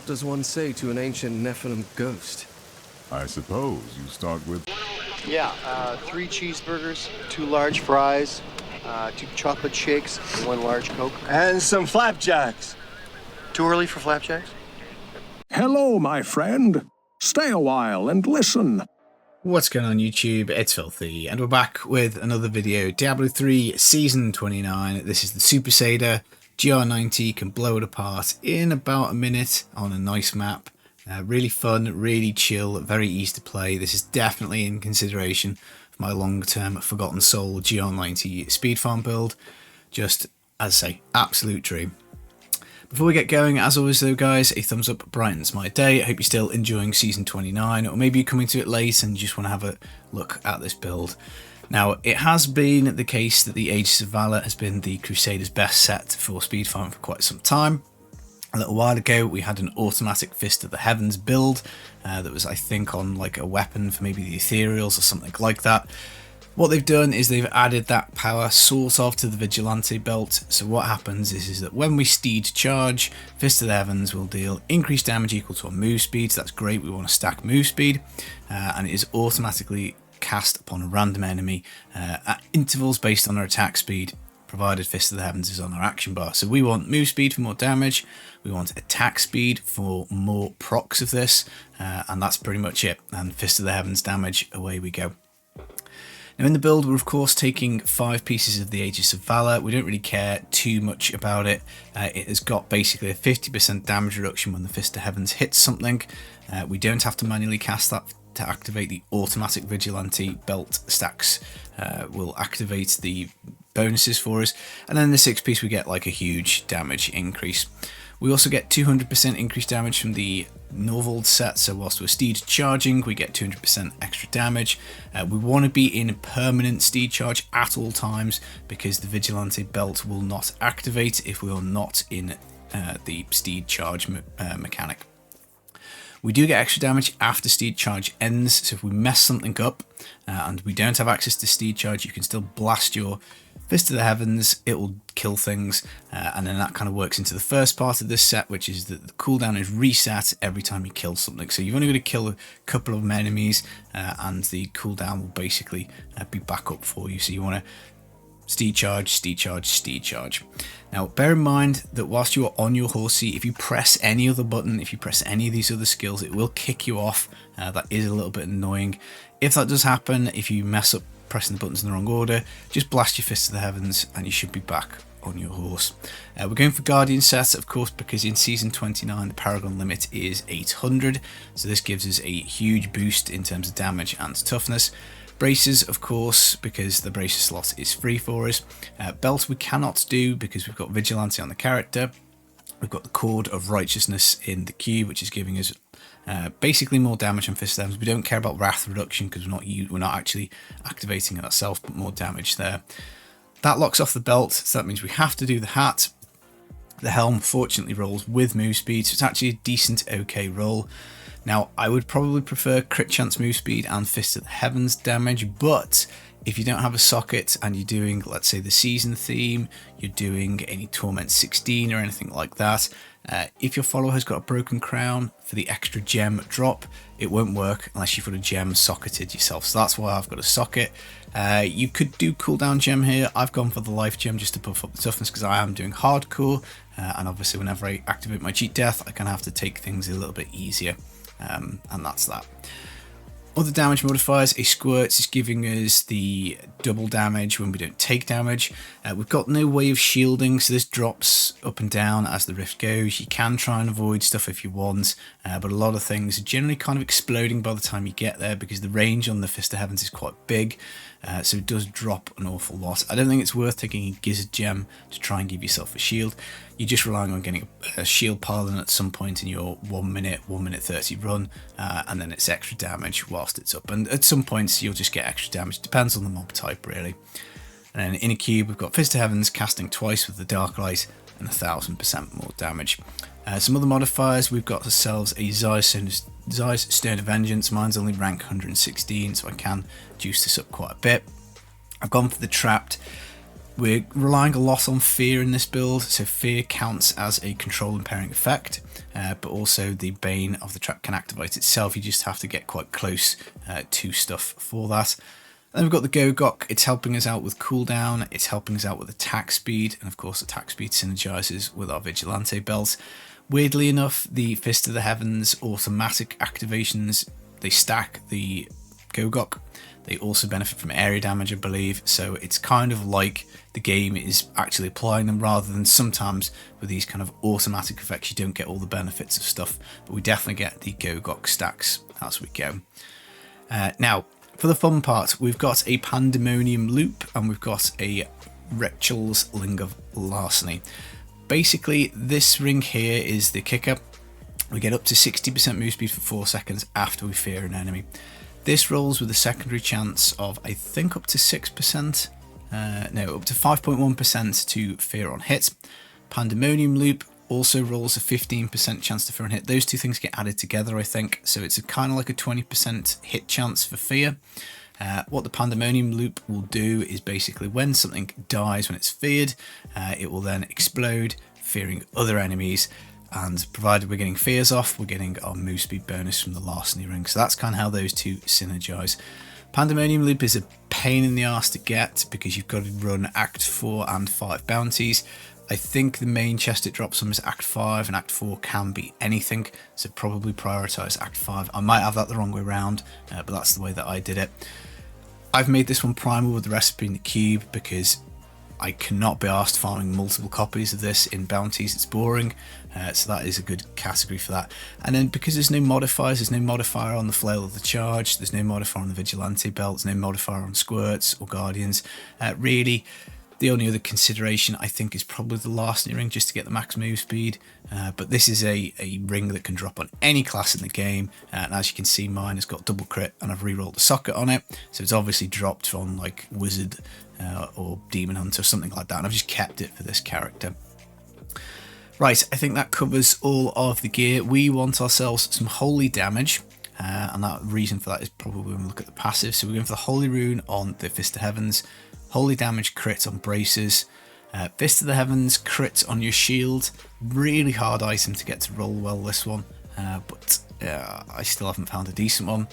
What does one say to an ancient Nephilim ghost? I suppose you start with... Yeah, 3 cheeseburgers, 2 large fries, 2 chocolate shakes, and 1 large Coke. And some flapjacks. Too early for flapjacks? Hello, my friend. Stay a while and listen. What's going on YouTube? It's Filthy, and we're back with another video. Diablo 3 Season 29. This is the Super Sader. GR90 can blow it apart in about a minute on a nice map. Really fun, really chill, very easy to play. This is definitely in consideration for my long-term Forgotten Soul GR90 speed farm build. Just, as I say, absolute dream. Before we get going, as always though guys, a thumbs up brightens my day. I hope you're still enjoying Season 29, or maybe you're coming to it late and you just want to have a look at this build. Now, it has been the case that the Aegis of Valor has been the Crusader's best set for speed farm for quite some time. A little while ago, we had an automatic Fist of the Heavens build that was, I think, on like a weapon for maybe the Ethereals or something like that. What they've done is they've added that power sort of to the Vigilante belt. So what happens is that when we steed charge, Fist of the Heavens will deal increased damage equal to our move speed. So that's great, we want to stack move speed. And it is automatically cast upon a random enemy at intervals based on their attack speed, provided Fist of the Heavens is on our action bar. So we want move speed for more damage, we want attack speed for more procs of this, and that's pretty much it. And Fist of the Heavens damage, away we go. Now in the build, we're of course taking 5 pieces of the Aegis of Valor. We don't really care too much about it. It has got basically a 50% damage reduction when the Fist of Heavens hits something. We don't have to manually cast that to activate the automatic Vigilante belt stacks. Will activate the bonuses for us. And then the 6th piece we get like a huge damage increase. We also get 200% increased damage from the Norvald set, so whilst we're steed charging, we get 200% extra damage. We want to be in permanent steed charge at all times because the Vigilante belt will not activate if we are not in the steed charge mechanic. We do get extra damage after steed charge ends, so if we mess something up and we don't have access to steed charge, you can still blast your Fist of the Heavens, it will kill things, and then that kind of works into the first part of this set, which is that the cooldown is reset every time you kill something. So you've only got to kill a couple of enemies, and the cooldown will basically be back up for you. So you want to steed charge, steed charge, steed charge. Now bear in mind that whilst you are on your horse seat, if you press any other button, if you press any of these other skills, it will kick you off. That is a little bit annoying. If that does happen, if you mess up pressing the buttons in the wrong order, just blast your Fist of the Heavens and you should be back on your horse. We're going for Guardian sets, of course, because in Season 29 the Paragon limit is 800, so this gives us a huge boost in terms of damage and toughness. Braces, of course, because the bracer slot is free for us. Belt we cannot do because we've got Vigilante on the character. We've got the Cord of Righteousness in the cube, which is giving us basically more damage on Fist of the Heavens. We don't care about Wrath reduction because we're not actually activating it ourselves, but more damage there. That locks off the belt, so that means we have to do the hat. The helm fortunately rolls with move speed, so it's actually a decent okay roll. Now I would probably prefer crit chance move speed and Fist of the Heavens damage, but if you don't have a socket and you're doing, let's say, the season theme, you're doing any Torment 16 or anything like that, if your follower has got a broken crown for the extra gem drop, it won't work unless you've got a gem socketed yourself. So that's why I've got a socket. You could do cooldown gem here. I've gone for the life gem just to buff up the toughness because I am doing hardcore, and obviously whenever I activate my cheat death, I kind of have to take things a little bit easier, and that's that. Other damage modifiers, a squirt is giving us the double damage when we don't take damage. We've got no way of shielding, so this drops up and down as the rift goes. You can try and avoid stuff if you want, but a lot of things are generally kind of exploding by the time you get there because the range on the Fist of Heavens is quite big, so it does drop an awful lot. I don't think it's worth taking a Gizzard Gem to try and give yourself a shield. You're just relying on getting a shield pile in at some point in your 1 minute 30 run, and then it's extra damage whilst it's up. And at some points you'll just get extra damage, depends on the mob type really. And then in a cube we've got Fist of Heavens casting twice with the Dark Light and 1000% more damage. Some other modifiers, we've got ourselves a Zai's Stone of Vengeance. Mine's only rank 116, so I can juice this up quite a bit. I've gone for the Trapped. We're relying a lot on fear in this build, so fear counts as a control impairing effect. but also the Bane of the Trap can activate itself. You just have to get quite close to stuff for that. And then we've got the Gogok. It's helping us out with cooldown, it's helping us out with attack speed, and of course attack speed synergizes with our Vigilante belt. Weirdly enough, the Fist of the Heavens automatic activations, they stack the Gogok. They also benefit from area damage, I believe, so it's kind of like the game is actually applying them rather than sometimes with these kind of automatic effects you don't get all the benefits of stuff, but we definitely get the Gogok stacks as we go. Now, for the fun part, we've got a Pandemonium Loop and we've got a Rachel's Ring of Larceny. Basically, this ring here is the kicker. We get up to 60% move speed for 4 seconds after we fear an enemy. This rolls with a secondary chance of, I think, up to 6%. No, up to 5.1% to fear on hit. Pandemonium Loop also rolls a 15% chance to fear on hit. Those two things get added together, I think, so it's kind of like a 20% hit chance for fear. What the Pandemonium Loop will do is basically when something dies when it's feared, it will then explode, fearing other enemies, and provided we're getting fears off, we're getting our move speed bonus from the Larceny ring. So that's kind of how those two synergize. Pandemonium Loop is a pain in the arse to get because you've got to run Act 4 and 5 bounties. I think the main chest it drops on is Act 5, and Act 4 can be anything, so probably prioritise Act 5. I might have that the wrong way around, but that's the way that I did it. I've made this one primal with the recipe in the cube because I cannot be asked farming multiple copies of this in bounties, it's boring, so that is a good category for that. And then because there's no modifiers, there's no modifier on the Flail of the Charge, there's no modifier on the Vigilante belt, there's no modifier on Squirts or Guardians. Really, the only other consideration I think is probably the Larceny ring just to get the max move speed, but this is a ring that can drop on any class in the game, and as you can see mine has got double crit and I've re-rolled the socket on it, so it's obviously dropped on like Wizard or Demon Hunter or something like that, and I've just kept it for this character. Right, I think that covers all of the gear. We want ourselves some holy damage, and that reason for that is probably when we look at the passive. So we're going for the Holy Rune on the Fist of Heavens, holy damage crit on braces, Fist of the Heavens crit on your shield. Really hard item to get to roll well, this one, but I still haven't found a decent one.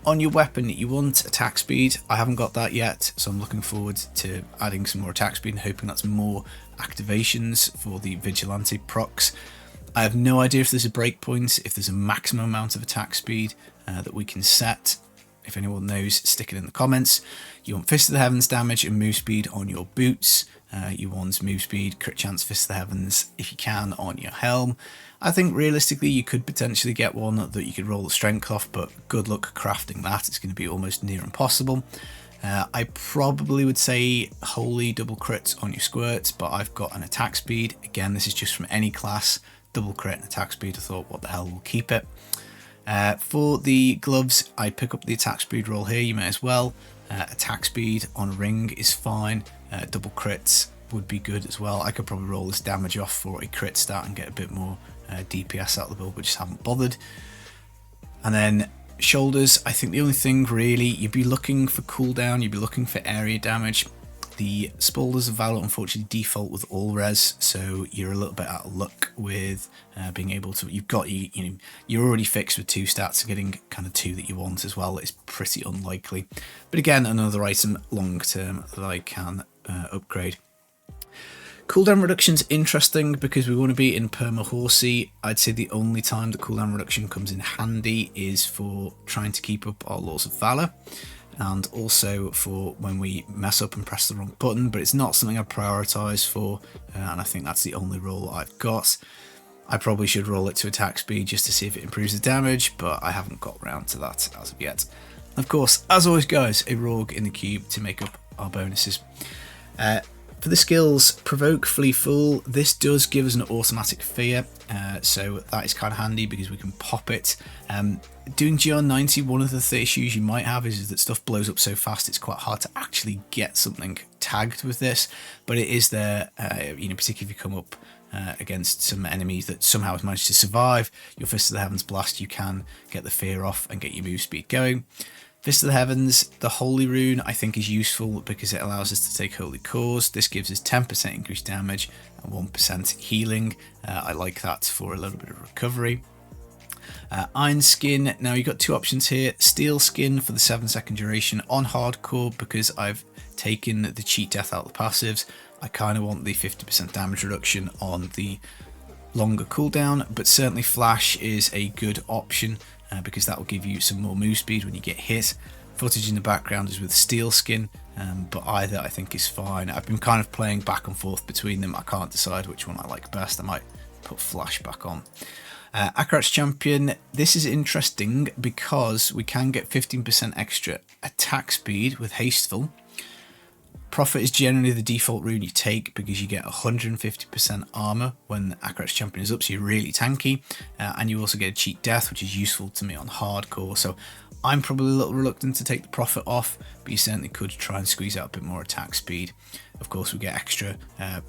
On your weapon you want attack speed. I haven't got that yet, so I'm looking forward to adding some more attack speed and hoping that's more activations for the Vigilante procs. I have no idea if there's a breakpoint, if there's a maximum amount of attack speed that we can set. If anyone knows, stick it in the comments. You want Fist of the Heavens damage and move speed on your boots. You want move speed, crit chance, Fist of the Heavens, if you can, on your helm. I think realistically you could potentially get one that you could roll the strength off, but good luck crafting that. It's going to be almost near impossible. I probably would say holy double crits on your Squirts, but I've got an attack speed. Again, this is just from any class. Double crit and attack speed. I thought, what the hell, we'll keep it. For the gloves, I pick up the attack speed roll here. You may as well. Attack speed on a ring is fine. Double crits would be good as well. I could probably roll this damage off for a crit stat and get a bit more DPS out of the build, but just haven't bothered. And then shoulders, I think the only thing really, you'd be looking for cooldown, you'd be looking for area damage. The Spaulders of Valor unfortunately default with all res, so you're a little bit out of luck with being able to. You've got you're already fixed with 2 stats, so getting kind of 2 that you want as well is pretty unlikely. But again, another item long term that I can upgrade. Cooldown reduction's interesting because we want to be in perma horsey. I'd say the only time the cooldown reduction comes in handy is for trying to keep up our Laws of Valor, and also for when we mess up and press the wrong button, but it's not something I prioritise for, and I think that's the only roll I've got. I probably should roll it to attack speed just to see if it improves the damage, but I haven't got around to that as of yet. Of course, as always guys, a rogue in the cube to make up our bonuses. For the skills, Provoke, Flee, Fool, this does give us an automatic fear, so that is kind of handy because we can pop it. Doing GR90, one of the issues you might have is that stuff blows up so fast it's quite hard to actually get something tagged with this, but it is there, particularly if you come up against some enemies that somehow have managed to survive your Fist of the Heavens blast, you can get the fear off and get your move speed going. Fist of the Heavens, the Holy Rune, I think is useful because it allows us to take Holy Cores. This gives us 10% increased damage and 1% healing. I like that for a little bit of recovery. Iron Skin, now you've got two options here. Steel Skin for the 7-second duration on hardcore, because I've taken the cheat death out of the passives. I kind of want the 50% damage reduction on the longer cooldown, but certainly Flash is a good option because that will give you some more move speed when you get hit. Footage in the background is with Steel Skin, but either I think is fine. I've been kind of playing back and forth between them. I can't decide which one I like best. I might put Flash back on. Akarat's Champion, this is interesting because we can get 15% extra attack speed with Hasteful. Prophet is generally the default rune you take because you get 150% armor when Akarat's Champion is up, so you're really tanky, and you also get a cheat death, which is useful to me on hardcore. So I'm probably a little reluctant to take the Prophet off, but you certainly could try and squeeze out a bit more attack speed. Of course, we get extra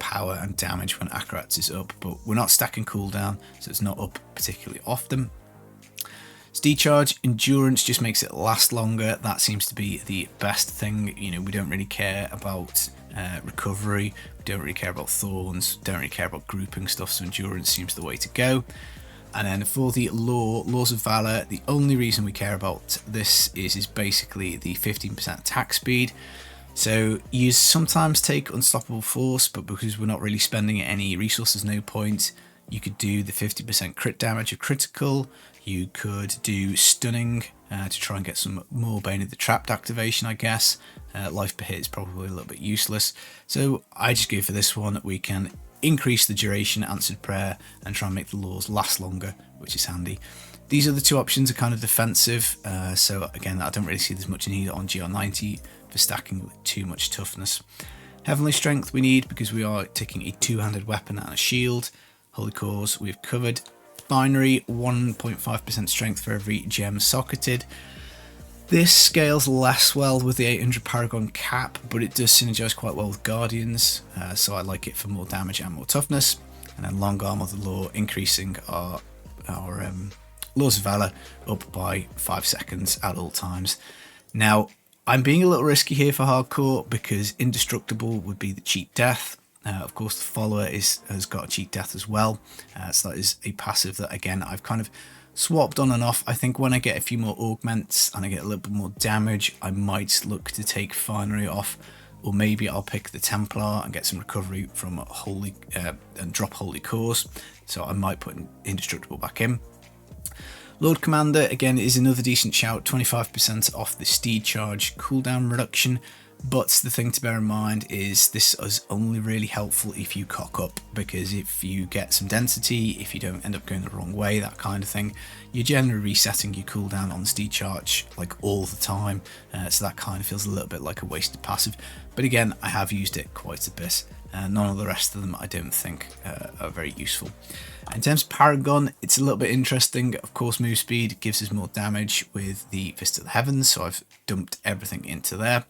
power and damage when Akarat's is up, but we're not stacking cooldown, so it's not up particularly often. Steed Charge, Endurance just makes it last longer. That seems to be the best thing. You know, we don't really care about recovery, we don't really care about thorns, don't really care about grouping stuff, so Endurance seems the way to go. And then for the Laws of Valor, the only reason we care about this is basically the 15% attack speed. So you sometimes take Unstoppable Force, but because we're not really spending any resources, no point. You could do the 50% crit damage of critical. You could do Stunning to try and get some more Bane of the Trapped activation, I guess. Life per hit is probably a little bit useless. So I just go for this one. We can increase the duration Answered Prayer and try and make the laws last longer, which is handy. These other two options are kind of defensive. So again, I don't really see there's much need on GR90 for stacking with too much toughness. Heavenly Strength we need because we are taking a two-handed weapon and a shield. Holy Cores we've covered. Binary, 1.5% strength for every gem socketed. This scales less well with the 800 Paragon cap, but it does synergize quite well with Guardians, so I like it for more damage and more toughness. And then Long Arm of the Law, increasing our Laws of Valor up by 5 seconds at all times. Now, I'm being a little risky here for hardcore because Indestructible would be the cheat death. Of course, the follower has got a cheat death as well, so that is a passive that, again, I've kind of swapped on and off. I think when I get a few more augments and I get a little bit more damage, I might look to take Finery off, or maybe I'll pick the Templar and get some recovery from Holy and drop Holy Cores, so I might put Indestructible back in. Lord Commander, again, is another decent shout, 25% off the Steed Charge cooldown reduction. But the thing to bear in mind is this is only really helpful if you cock up, because if you get some density, if you don't end up going the wrong way, that kind of thing, you're generally resetting your cooldown on the Steed Charge like all the time, so that kind of feels a little bit like a wasted passive. But again, I have used it quite a bit. None of the rest of them I don't think are very useful. In terms of Paragon, it's a little bit interesting. Of course, move speed gives us more damage with the Fist of the Heavens, so I've dumped everything into there.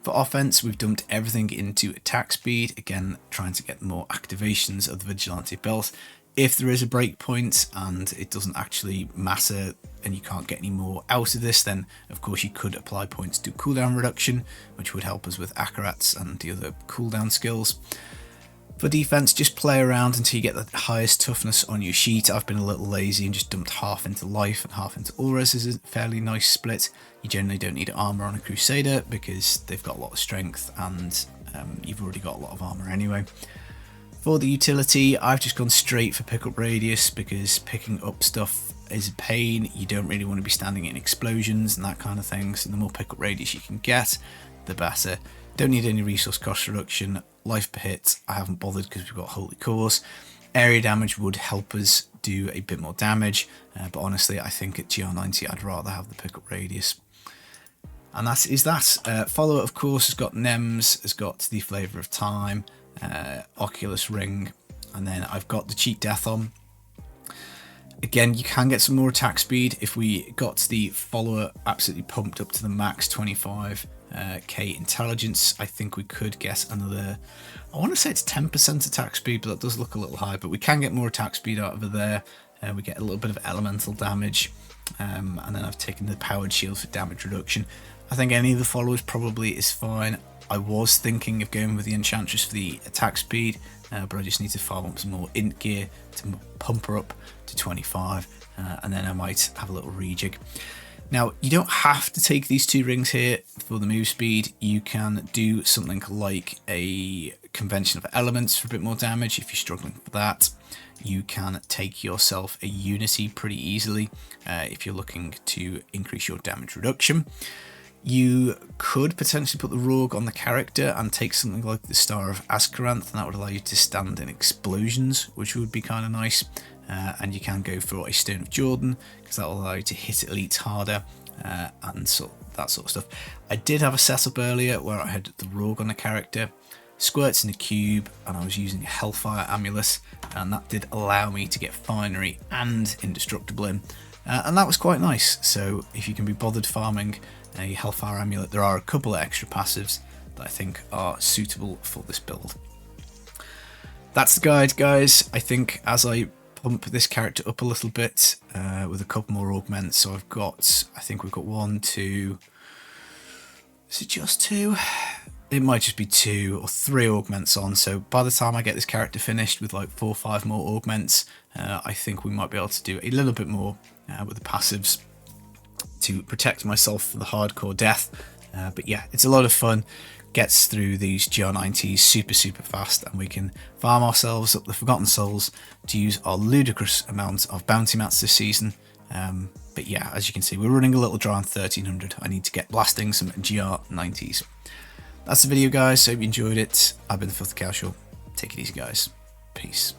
For offense, we've dumped everything into attack speed, again trying to get more activations of the Vigilante belt. If there is a breakpoint and it doesn't actually matter and you can't get any more out of this, then of course you could apply points to cooldown reduction, which would help us with Akarats and the other cooldown skills. For defense, just play around until you get the highest toughness on your sheet. I've been a little lazy and just dumped half into life and half into auras. Is a fairly nice split. You generally don't need armor on a Crusader because they've got a lot of strength and you've already got a lot of armor anyway. For the utility, I've just gone straight for pickup radius because picking up stuff is a pain. You don't really want to be standing in explosions and that kind of thing, so the more pickup radius you can get, the better. Don't need any resource cost reduction. Life per hit, I haven't bothered because we've got Holy Cores. Area damage would help us do a bit more damage, but honestly I think at GR90 I'd rather have the pickup radius. And that is that. Follower, of course, has got NEMS, has got the Flavour of Time, Oculus Ring, and then I've got the cheat death on. Again, you can get some more attack speed if we got the follower absolutely pumped up to the max 25k intelligence. I think we could get another, I want to say it's 10% attack speed, but that does look a little high, but we can get more attack speed out of there. We get a little bit of elemental damage, and then I've taken the powered shield for damage reduction. I think any of the followers probably is fine. I was thinking of going with the Enchantress for the attack speed, but I just need to farm up some more int gear to pump her up to 25, and then I might have a little rejig. Now, you don't have to take these 2 rings here for the move speed. You can do something like a convention of elements for a bit more damage if you're struggling for that. You can take yourself a unity pretty easily if you're looking to increase your damage reduction. You could potentially put the rogue on the character and take something like the Star of Azkaranth, and that would allow you to stand in explosions, which would be kind of nice. And you can go for a Stone of Jordan, because that will allow you to hit elites harder, and that sort of stuff. I did have a setup earlier where I had the rogue on the character, squirts in the cube, and I was using a Hellfire Amulet, and that did allow me to get Finery and Indestructible in, and that was quite nice. So if you can be bothered farming a Hellfire Amulet, there are a couple of extra passives that I think are suitable for this build. That's the guide, guys. I think as I pump this character up a little bit with a couple more augments, so I think we've got 1, 2, is it just 2? It might just be 2 or 3 augments on, so by the time I get this character finished with like 4 or 5 more augments, I think we might be able to do a little bit more with the passives to protect myself for the hardcore death. But yeah, it's a lot of fun, gets through these GR90s super fast, and we can farm ourselves up the Forgotten Souls to use our ludicrous amount of bounty mats this season. But yeah, as you can see, we're running a little dry on 1300. I need to get blasting some GR90s. That's the video, guys. Hope you enjoyed it. I've been the Filthy Casual. Take it easy, guys. Peace.